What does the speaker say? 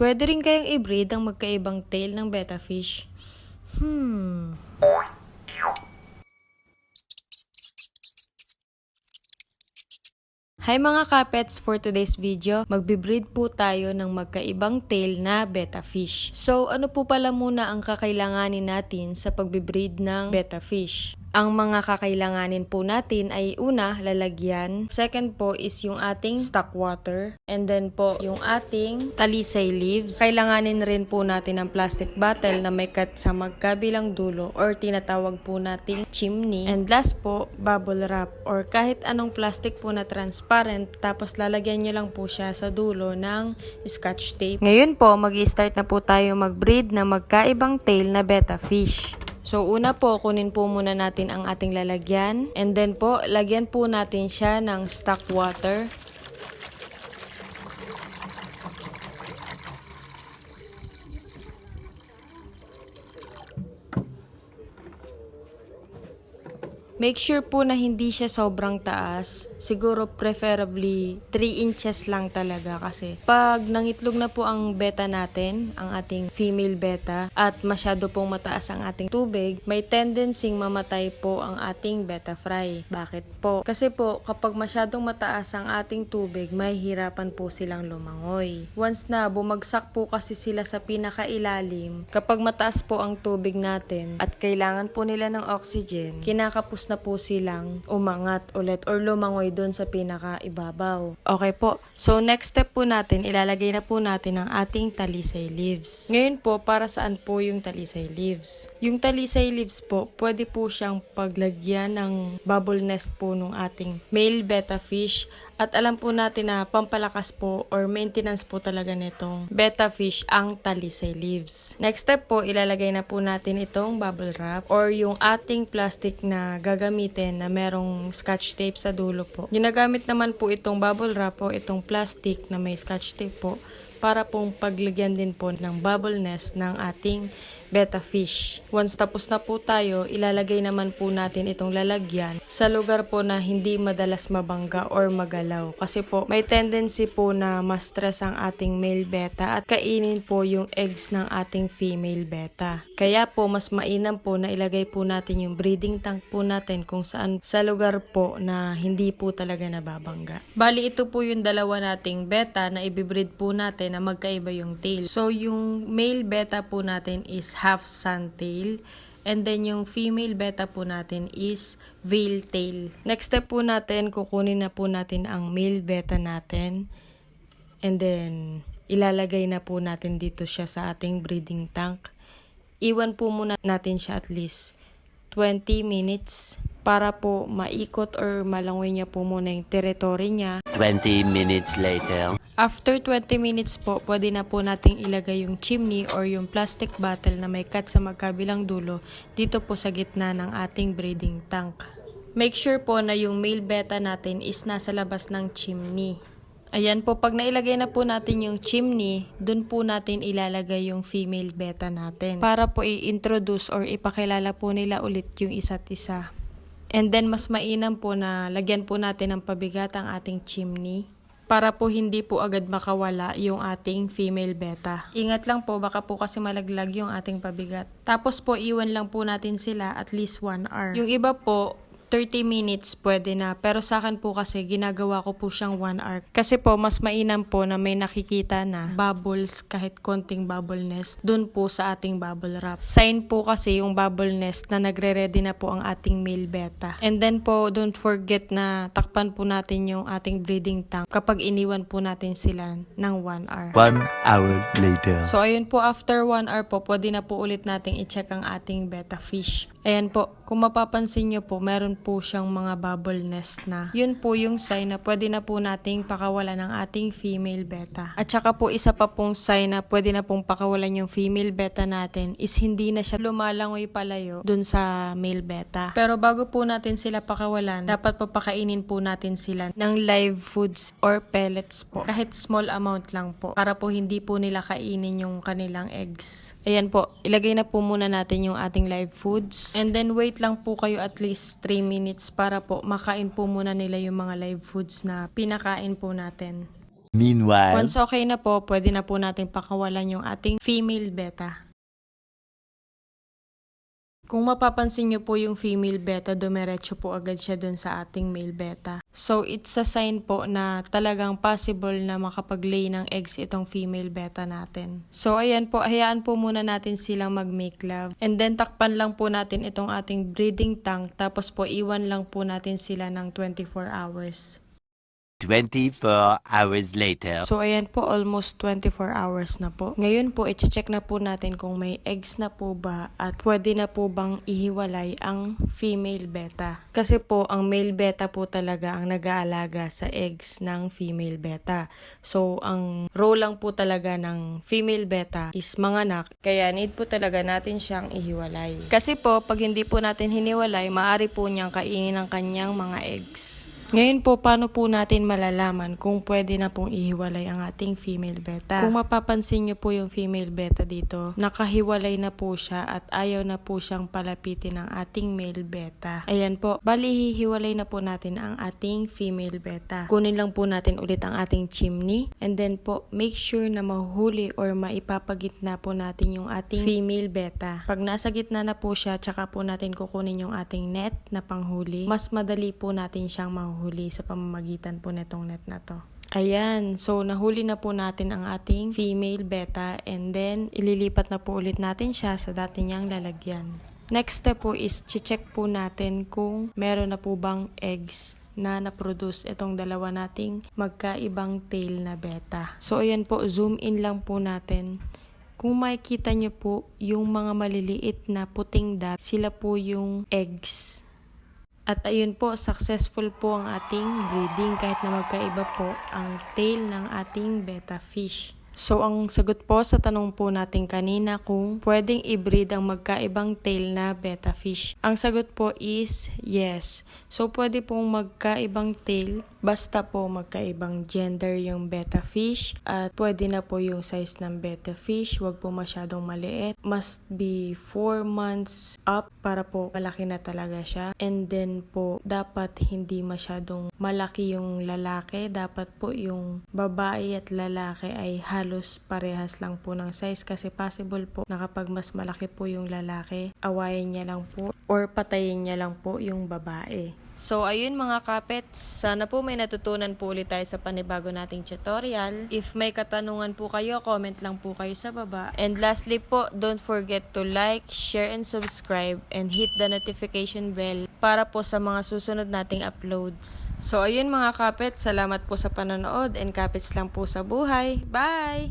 Pwede rin kayang i-breed ang magkaibang tail ng betta fish. Hi mga kapets! For today's video, magbe-breed po tayo ng magkaibang tail na betta fish. So ano po pala muna ang kakailanganin natin sa pagbe-breed ng betta fish? Ang mga kakailanganin po natin ay una, lalagyan. Second po is yung ating stock water. And then po, yung ating talisay leaves. Kailanganin rin po natin ang plastic bottle na may cut sa magkabilang dulo or tinatawag po nating chimney. And last po, bubble wrap or kahit anong plastic po na transparent tapos lalagyan nyo lang po siya sa dulo ng scotch tape. Ngayon po, mag-i-start na po tayo mag-breed na magkaibang tail na betta fish. So una po, kunin po muna natin ang ating lalagyan. And then po, lagyan po natin siya ng stock water. Make sure po na hindi siya sobrang taas. Siguro preferably 3 inches lang talaga kasi pag nangitlog na po ang betta natin, ang ating female betta, at masyado pong mataas ang ating tubig, may tendency mamatay po ang ating betta fry. Bakit po? Kasi po kapag masyadong mataas ang ating tubig, may hirapan po silang lumangoy. Once na bumagsak po kasi sila sa pinakailalim, kapag mataas po ang tubig natin at kailangan po nila ng oxygen, kinakapos na po silang umangat ulit or lumangoy doon sa pinakaibabaw. Okay po. So next step po natin, ilalagay na po natin ang ating talisay leaves. Ngayon po, para saan po yung talisay leaves? Yung talisay leaves po, pwede po siyang paglagyan ng bubble nest po ng ating male betta fish. At alam po natin na pampalakas po or maintenance po talaga nitong betta fish ang talisay leaves. Next step po, ilalagay na po natin itong bubble wrap or yung ating plastic na gagamitin na merong scotch tape sa dulo po. Ginagamit naman po itong bubble wrap o itong plastic na may scotch tape po para pong paglagyan din po ng bubble nest ng ating betta fish. Once tapos na po tayo, ilalagay naman po natin itong lalagyan sa lugar po na hindi madalas mabangga or magalaw. Kasi po, may tendency po na ma-stress ang ating male betta at kainin po yung eggs ng ating female betta. Kaya po, mas mainam po na ilagay po natin yung breeding tank po natin kung saan sa lugar po na hindi po talaga nababangga. Bali, ito po yung dalawa nating betta na ibibreed po natin na magkaiba yung tail. So, yung male betta po natin is half sun tail. And then yung female betta po natin is veil tail. Next step po natin, kukunin na po natin ang male betta natin. And then, ilalagay na po natin dito siya sa ating breeding tank. Iwan po muna natin siya at least 20 minutes para po maikot or malangoy niya po muna yung territory niya. 20 minutes later. After 20 minutes po, pwede na po nating ilagay yung chimney or yung plastic bottle na may cut sa magkabilang dulo dito po sa gitna ng ating breeding tank. Make sure po na yung male betta natin is nasa labas ng chimney. Ayan po, pag nailagay na po natin yung chimney, dun po natin ilalagay yung female betta natin para po i-introduce or ipakilala po nila ulit yung isa't isa. And then mas mainam po na lagyan po natin ng pabigat ang ating chimney para po hindi po agad makawala yung ating female betta. Ingat lang po, baka po kasi malaglag yung ating pabigat. Tapos po iwan lang po natin sila at least 1 hour. Yung iba po, 30 minutes pwede na. Pero sa akin po kasi ginagawa ko po siyang 1 hour. Kasi po mas mainam po na may nakikita na bubbles, kahit konting bubble nest dun po sa ating bubble wrap. Sign po kasi yung bubble nest na nagre-ready na po ang ating male betta. And then po don't forget na takpan po natin yung ating breeding tank kapag iniwan po natin sila ng 1 hour. 1 hour later. So ayun po, after 1 hour po, pwede na po ulit nating i-check ang ating betta fish. Ayan po, kung mapapansin nyo po, meron po siyang mga bubble nest na. Yun po yung sign na pwede na po nating pakawalan ng ating female betta. At saka po isa pa pong sign na pwede na pong pakawalan yung female betta natin is hindi na siya lumalangoy palayo dun sa male betta. Pero bago po natin sila pakawalan, dapat papakainin po natin sila ng live foods or pellets po. Kahit small amount lang po para po hindi po nila kainin yung kanilang eggs. Ayan po, ilagay na po muna natin yung ating live foods. And then wait lang po kayo at least 3 minutes para po makain po muna nila yung mga live foods na pinakain po natin. Meanwhile, Once okay na po, pwede na po natin pakawalan yung ating female beta. Kung mapapansin nyo po yung female beta, dumiretso po agad siya dun sa ating male beta. So, it's a sign po na talagang possible na makapag-lay ng eggs itong female beta natin. So, ayan po, hayaan po muna natin silang mag-make love. And then, takpan lang po natin itong ating breeding tank. Tapos po, iwan lang po natin sila ng 24 hours. 24 hours later. So, ayan po, almost 24 hours na po. Ngayon po, i-check na po natin kung may eggs na po ba at pwede na po bang ihiwalay ang female beta. Kasi po, ang male beta po talaga ang nag-aalaga sa eggs ng female beta. So, ang role lang po talaga ng female beta is manganak, kaya need po talaga natin siyang ihiwalay. Kasi po, pag hindi po natin hiniwalay, maaari po niyang kainin ang kanyang mga eggs. Ngayon po, paano po natin malalaman kung pwede na pong ihiwalay ang ating female beta? Kung mapapansin nyo po yung female beta dito, nakahiwalay na po siya at ayaw na po siyang palapitin ng ating male beta. Ayan po, bali hihiwalay na po natin ang ating female beta. Kunin lang po natin ulit ang ating chimney and then po, make sure na mahuhuli or maipapagitna po natin yung ating female beta. Pag nasa gitna na po siya, tsaka po natin kukunin yung ating net na panghuli, mas madali po natin siyang mahuhuli sa pamamagitan po netong net na to. Ayan, so nahuli na po natin ang ating female beta and then ililipat na po ulit natin siya sa dati niyang lalagyan. Next step po is check po natin kung meron na po bang eggs na na-produce itong dalawa nating magkaibang tail na beta. So ayan po, zoom in lang po natin. Kung makikita nyo po yung mga maliliit na puting dot, sila po yung eggs. At ayun po, successful po ang ating breeding kahit na magkaiba po ang tail ng ating betta fish. So, ang sagot po sa tanong po natin kanina kung pwedeng i-breed ang magkaibang tail na betta fish. Ang sagot po is yes. So, pwede pong magkaibang tail basta po magkaibang gender yung betta fish at pwede na po yung size ng betta fish. Huwag po masyadong maliit. Must be 4 months up para po malaki na talaga siya. And then po, dapat hindi masyadong malaki yung lalaki. Dapat po yung babae at lalaki ay halos parehas lang po ng size kasi possible po na kapag mas malaki po yung lalaki, awayin niya lang po or patayin niya lang po yung babae. So, ayun mga kapets, sana po may natutunan po ulit tayo sa panibago nating tutorial. If may katanungan po kayo, comment lang po kayo sa baba. And lastly po, don't forget to like, share, and subscribe and hit the notification bell para po sa mga susunod nating uploads. So, ayun mga kapets, salamat po sa panonood and kapets lang po sa buhay. Bye!